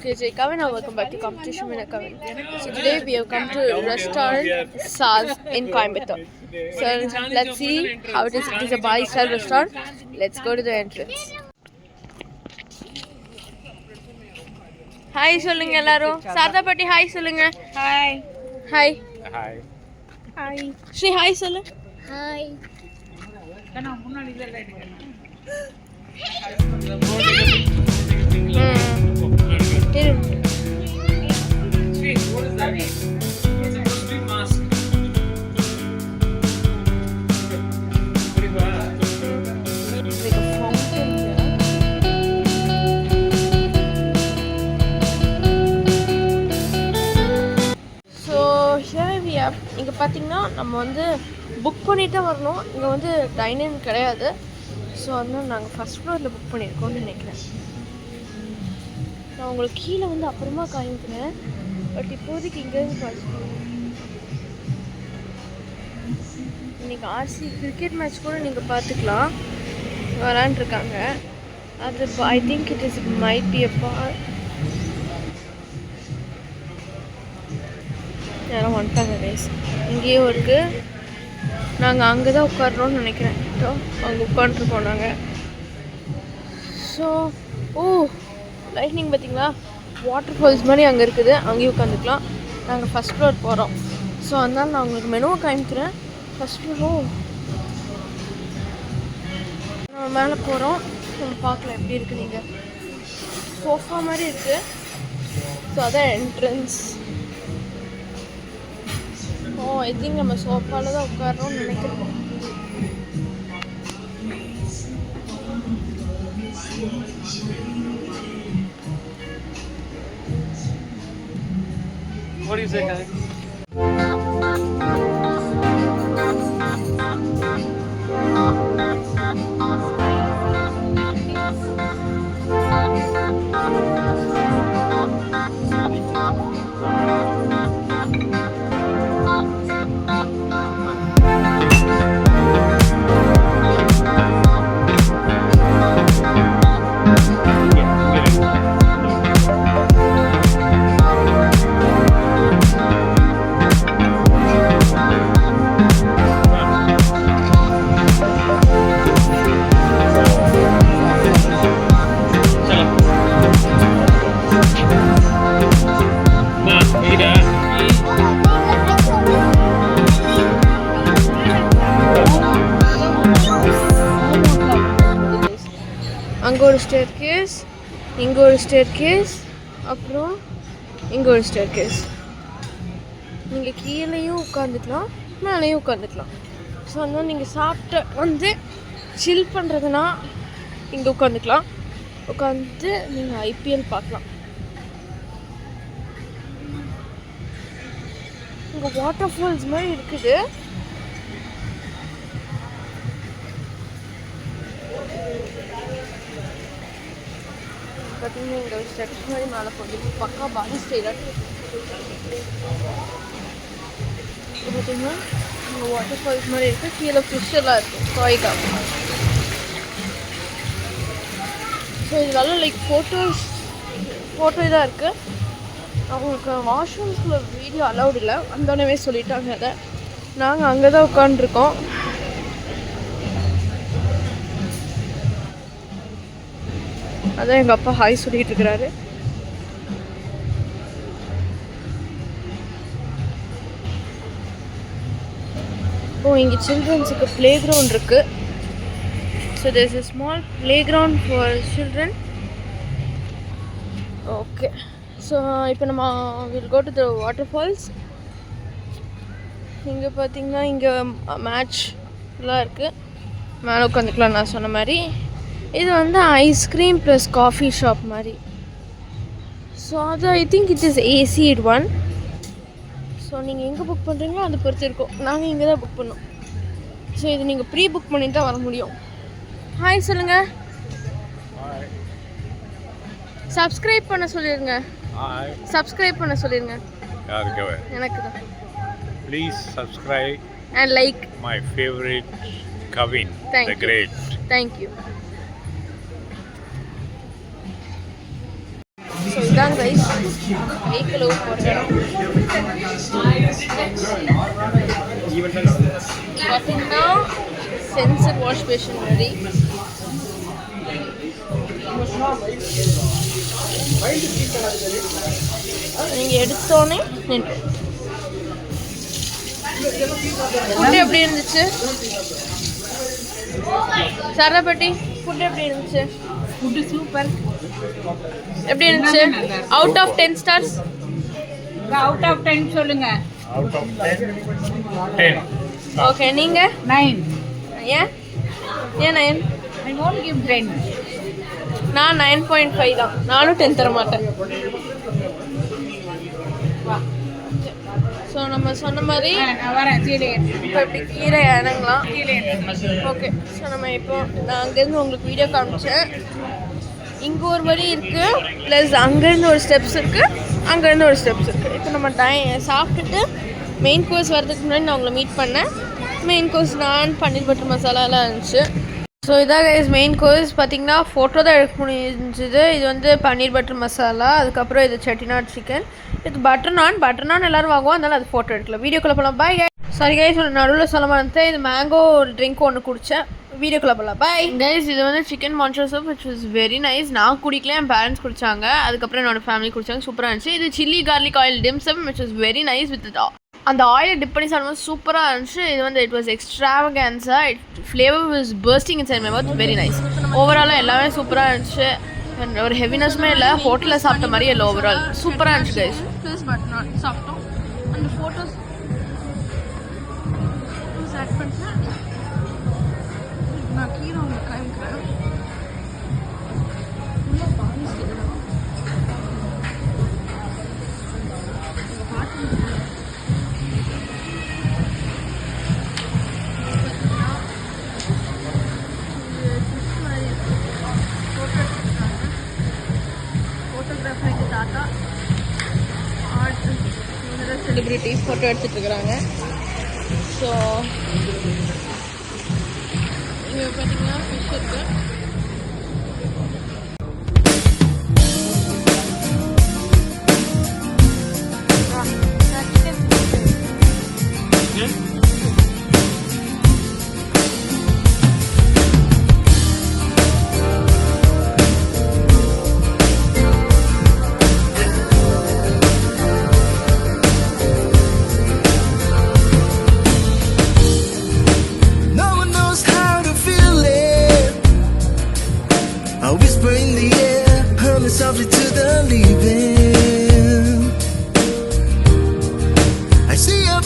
KJ Kavin and welcome back to Competition Winner Kavin. So today we have come to restaurant Saz in Coimbatore. So let's see how it is. It is a Bali-style restaurant. Let's go to the entrance. Hi சொல்லுங்க எல்லாரும். சாரதா பாட்டி hi சொல்லுங்க. Hi. Hi. Hi. Hi. Sri hi சொல்லு. Hi. கண்ணா முன்னாடி இல்ல இங்கே பார்த்தீங்கன்னா நம்ம வந்து புக் பண்ணிட்டு வரணும். இங்கே வந்து டைனிங் கிடையாது. ஸோ அதனால் நாங்கள் ஃபஸ்ட் ஃப்ளோரில் புக் பண்ணியிருக்கோம்னு நினைக்கிறேன். நான் உங்களுக்கு கீழே வந்து அப்புறமா காமிக்கிறேன். பட் இப்போதைக்கு இங்கேருந்து பார்த்துக்கோங்க. இன்றைக்கி ஆர்சி கிரிக்கெட் மேட்ச் கூட நீங்கள் பார்த்துக்கலாம். விளாண்டுருக்காங்க. அது I think it is might be a park. யாரும் வந்துட்டாங்க கைஸ். இங்கேயும் இருக்குது. நாங்கள் அங்கே தான் உட்காடுறோன்னு நினைக்கிறேன். ஸோ அங்கே உட்காந்துருக்கோம் நாங்கள். ஸோ லைட்னிங் பார்த்திங்களா, வாட்டர் ஃபால்ஸ் மாதிரி அங்கே இருக்குது. அங்கேயும் உட்காந்துக்கலாம். நாங்கள் ஃபஸ்ட் ஃப்ளோர் போகிறோம். ஸோ அதனால் நான் உங்களுக்கு மெனுவை காமிக்கிறேன். ஃபஸ்ட் ஃப்ளோர் நம்ம மேலே போகிறோம். நம்ம பார்க்கலாம் எப்படி இருக்குது. நீங்கள் சோஃபா மாதிரி இருக்குது. ஸோ அதான் என்ட்ரன்ஸ். ஐ திங்க் நம்ம சோஃபாவில் தான் உட்காரோன்னு நினைக்கிறோம். What do you say, guys? அங்கே ஒரு ஸ்டேர் கேஸ், இங்கே ஒரு ஸ்டேர் கேஸ், அப்புறம் இங்கே ஒரு ஸ்டேர் கேஸ். நீங்கள் கீழேயும் உட்காந்துக்கலாம், மேலேயும் உட்காந்துக்கலாம். ஸோ அதனால் நீங்கள் சாப்பிட்ட வந்து சில் பண்ணுறதுனா இங்கே உட்காந்துக்கலாம். உட்காந்து நீங்கள் ஐபிஎல் பார்க்கலாம். இங்கே வாட்டர் ஃபால்ஸ் மாதிரி இருக்குது. பார்த்தீங்கன்னா இங்கே ஒரு ஸ்டெப்ஸ் மாதிரி மேலே போகுது. பக்கா பாலி ஸ்டைலாக பார்த்தீங்கன்னா இங்கே வாட்டர் ஃபால்ஸ் மாதிரி இருக்குது. கீழே ஃபிஷ் எல்லாம் இருக்குது. காய்கா. ஸோ இதனால லைக் ஃபோட்டோ இதாக இருக்குது. அவங்களுக்கு வாஷ்ரூம்ஸில் வீடியோ அலௌட் இல்லை. வந்தோடனே சொல்லிட்டாங்க. அதை நாங்கள் அங்கே தான் உட்காந்துருக்கோம். அதான் எங்கள் அப்பா ஹாய் சொல்லிகிட்டு இருக்கிறாரு. இங்கே சில்ட்ரன்ஸுக்கு ப்ளே கிரவுண்ட் இருக்குது. So there is a small playground for children. Okay. So இப்போ நம்ம will go to the waterfalls. இங்கே பார்த்தீங்கன்னா இங்கே மேட்ச்லாம் இருக்குது. மேலே உட்காந்துக்கலாம் நான் சொன்ன மாதிரி. இது வந்து ஐஸ்கிரீம் ப்ளஸ் காஃபி ஷாப் மாதிரி. ஸோ அது I think it is acid one. So நீங்கள் எங்கே புக் பண்ணுறீங்களோ அதை பொறுத்து இருக்கும். நாங்கள் இங்கே தான் புக் பண்ணோம். ஸோ இது நீங்கள் ப்ரீ புக் பண்ணிட்டு தான் வர முடியும். ஹாய் சொல்லுங்கள். சப்ஸ்கிரைப் பண்ண சொல்லிடுங்க. சப்ஸ்கிரைப் பண்ண சொல்லிடுங்க. எனக்கு தான். Please subscribe and like my favorite Kavin, the great. Thank you. So இதுதான் கைஸ் கை கழுவு போகிற இடம். பார்த்தீங்கன்னா சென்சர் வாஷ் பேஷன் மாதிரி. நீங்கள் எடுத்தோடனே நின்று. ஃபுட்டு எப்படி இருந்துச்சு சரபட்டி? ஃபுட் எப்படி இருந்துச்சு? Food super. எப்படி இருந்துச்சு? Out of 10 stars. Out of 10 சொல்லுங்க. Out of 10. ஓகே, நீங்க 9. ஏன் 9? I won't give 10. நான் 9.5 தான். நானும் 10 தர மாட்டேன். ஸோ நம்ம சொன்ன மாதிரி நான் வரேன். கீழே இப்போ இப்படி கீழே இறங்கலாம். கீழே ஓகே, ஸோ நம்ம இப்போ நான் அங்கேருந்து உங்களுக்கு வீடியோ காமிச்சேன். இங்கே ஒரு வழி இருக்குது, ப்ளஸ் அங்கேருந்து ஒரு ஸ்டெப்ஸ் இருக்குது, அங்கேருந்து ஒரு ஸ்டெப்ஸ் இருக்குது. இப்போ நம்ம சாப்பிட்டுட்டு மெயின் கோர்ஸ் வரதுக்கு முன்னாடி நான் உங்களை மீட் பண்ணேன். மெயின் கோர்ஸ் நான் பன்னீர் பட்டர் மசாலாலாம் இருந்துச்சு. ஸோ இதாக கைஸ் மெயின் கோர்ஸ். பார்த்தீங்கன்னா ஃபோட்டோ தான் எடுக்க முடிஞ்சுது. இது வந்து பன்னீர் பட்டர் மசாலா, அதுக்கப்புறம் இது செட்டிநாட் சிக்கன், இது பட்டர் நான் எல்லோரும் வாங்குவோம், அதனால் அது ஃபோட்டோ எடுக்கல. வீடியோக்குள்ளே போகலாம். Bye guys. சாரி கைஸ், நடுவில் சொல்ல மாட்டேன். இது மேங்கோ ட்ரிங்க் ஒன்று குடித்தேன். வீடியோக்குள்ளே போகலாம். Bye guys. இது வந்து chicken manchow soup which was very nice. நான் குடிக்கல, என் பேரண்ட்ஸ் குடித்தாங்க, அதுக்கப்புறம் என்னோட ஃபேமிலி குடித்தாங்க. சூப்பராக இருந்துச்சு. இது chilli garlic oil dim sum which was very nice. With அந்த ஆயில் டிப் பண்ணி சாப்பிடும்போது சூப்பராக இருந்துச்சு. இது வந்து it was extravaganza. Flavour was bursting inside my mouth. Very nice. ஓவராலாக எல்லாமே சூப்பராக இருந்துச்சு. ஒரு ஹெவினஸ்மே இல்லை, ஹோட்டலில் சாப்பிட்ட மாதிரி இல்லை. ஓவரால் சூப்பராக இருந்துச்சு கைஸ். ப்ளஸ் பட் நாட் சாப்பிட்டோம். அந்த ஃபோட்டோஸ் ஆட் பண்ணிட்டேன். நான் கீழே உங்களுக்கு காமிக்கிறேன். ஃபுல்லாக பாலிஸ் ஃபோட்டோகிராஃபருக்கு தாத்தா ஆர்ட் செலிப்ரிட்டிஸ் ஃபோட்டோ எடுத்துகிட்டு இருக்கிறாங்க. ஸோ இங்கே பார்த்தீங்கன்னா ஃபிஷ் இருக்கு. Softly to the leaving, I see a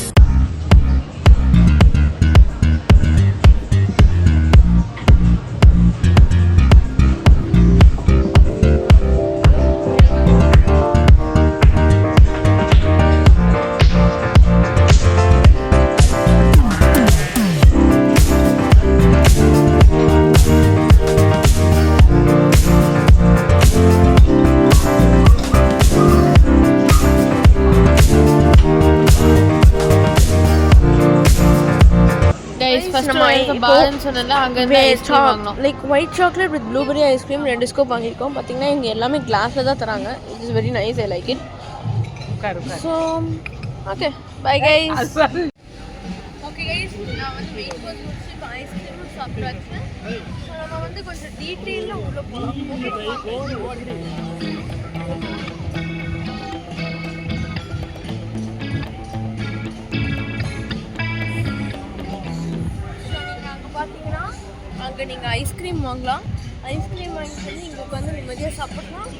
like white chocolate with blueberry ice cream 2 scoop வாங்கியிருக்கோம். பார்த்தீங்கன்னா இங்கே எல்லாமே கிளாஸில் தான் தராங்க. It is very nice. I like it. So okay bye guys. Okay guys, நான் வந்து மெயின் கோர்ஸ் முடிச்சு இப்போ ஐஸ்கிரீமும் சாப்பிட்டாச்சு. ஸோ நம்ம வந்து கொஞ்சம் டீட்டெயிலில் உள்ள போகலாம். பார்த்தீங்கன்னா அங்கே நீங்கள் ஐஸ்கிரீம் வாங்கலாம். ஐஸ்கிரீம் வாங்கிட்டு வந்து இங்கே உட்காந்து நிம்மதியாக சாப்பிட்லாம்.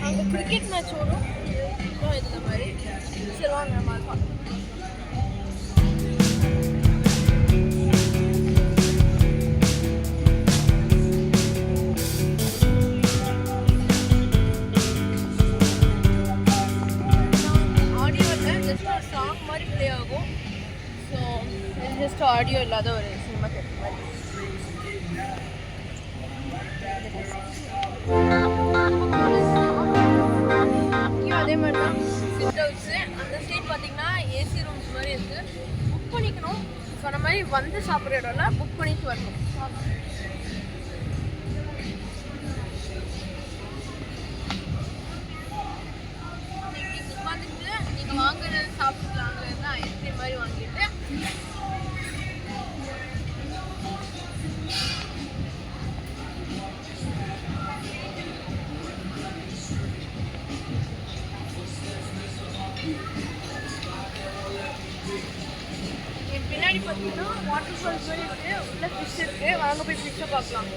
அங்கே கிரிக்கெட் மேட்ச் ஓடும். இதில் மாதிரி சரி வாங்க நம்ம பார்க்கலாம். ஆடியோ இல்லை, ஜஸ்ட் ஒரு சாங் மாதிரி ப்ளே ஆகும். ஸோ ஜஸ்ட் ஆடியோ இல்லாத ஒரு சினிமா தேட்டர் மாதிரி. அதே மாதிரி தான் சிட் ஹவுஸு. அந்த சைட் பார்த்தீங்கன்னா ஏசி ரூம்ஸ் மாதிரி இருக்குது. புக் பண்ணிக்கணும். சொன்ன மாதிரி வந்து சாப்பிட்ற இடம்ல புக் பண்ணிட்டு வரணும். பின்னாடி பார்த்தீங்கன்னா வாட்டர் ஃபால்ஸ் மாதிரி இருக்குது, உள்ள ஃபிஷ் இருக்குது. வாங்க போய் ஃபிஷ்ஷை பார்க்கலாம்.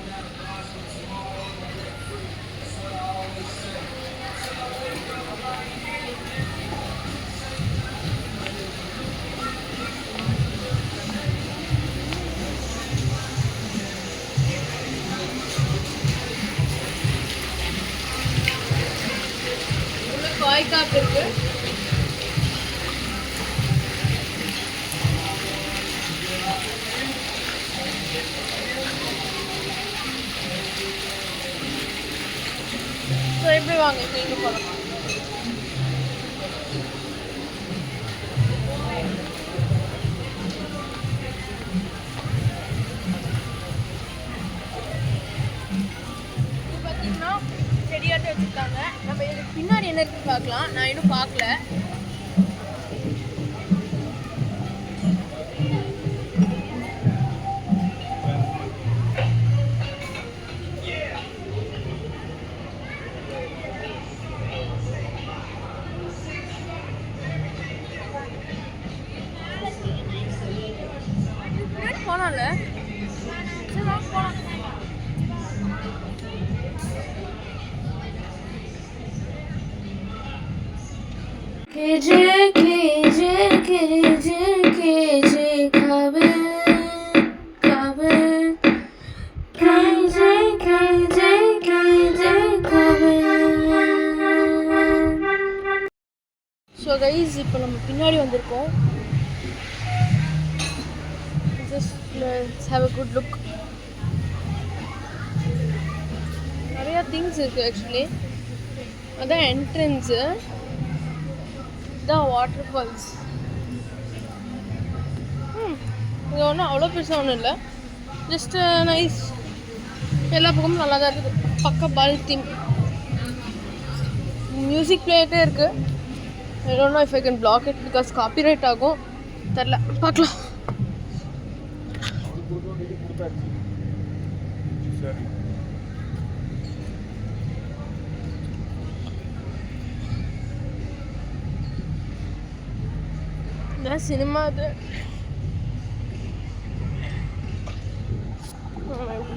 உள்ள காய் காப்பு இருக்குது. ஸோ எப்படி வாங்க இப்போ இங்கே போகலாம். இது பார்த்தீங்கன்னா செடியாட்டம் வச்சுருக்காங்க. நம்ம இதுக்கு பின்னாடி என்ன இருக்குன்னு பார்க்கலாம். நான் இன்னும் பார்க்கல. போனால சரி வாங்க போகலாம். கேஜே கேஜே கேஜே கேஜே கவே கவே கேஜே கேஜே கேஜே கவே. ஸோ கைஸ் இப்போ நம்ம பின்னாடி வந்திருக்கோம். Let's have a good look. நிறையா திங்ஸ் இருக்குது ஆக்சுவலி. அதான் என்ட்ரன்ஸு, இதான் வாட்டர் ஃபால்ஸ். இது ஒன்றும் அவ்வளோ பெருசாக ஒன்றும் இல்லை, ஜஸ்ட் நைஸ். எல்லா பக்கமும் நல்லா தான் இருக்குது. பக்கம் பால் தீம் மியூசிக் பிளேட்டே இருக்குது. I don't know if I can block it because copyright ஆகும், தெரில, பார்க்கலாம். இதான் சினிமா. அது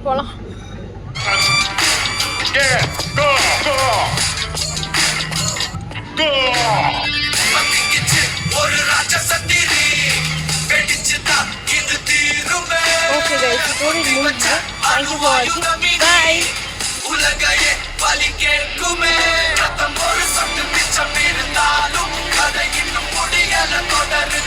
போகலாம். Okay guys, இதோட இது முடிஞ்சு. Thank you for watching. Bye. உலகையே பலி கேட்குமே, ரத்தம் ஒரு சொட்டு மிச்சம் இருந்தாலும் கதை இன்னும் முடியல தொடரு.